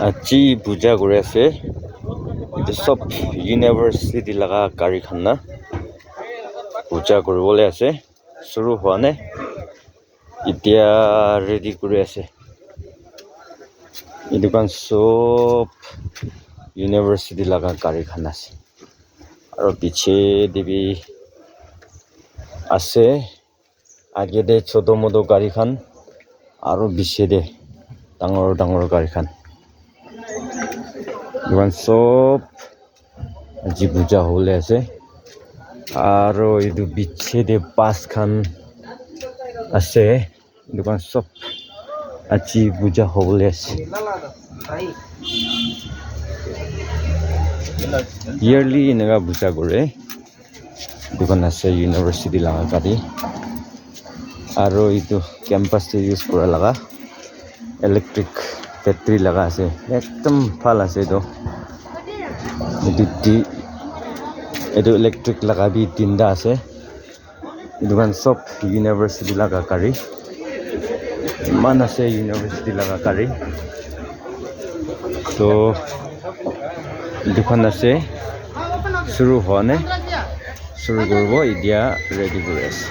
আজি পূজা কৰি আছে itu sab university laga gari khan na পূজা কৰিবলৈ আছে shuru হোৱা নাই এতিয়া ready কৰি আছে itu kan sob university laga gari khan ase aro piche de bi ase age de choto moto gari khan aro biche de dangor gari khan itu sob আজি পূজা হলে আছে aro itu biche de bus khan ase itu kan sob আজি পূজা হলে আছে yearly inaga pooja kore dukan ase university laga gari aro itu campus te use kora laga electric battery laga ase ekdom bhal ase etu electric laga bi tinda ase dukan sob university laga gari man ase university laga gari so dukan ase shuru hoane shuru koribo idia ready kori ase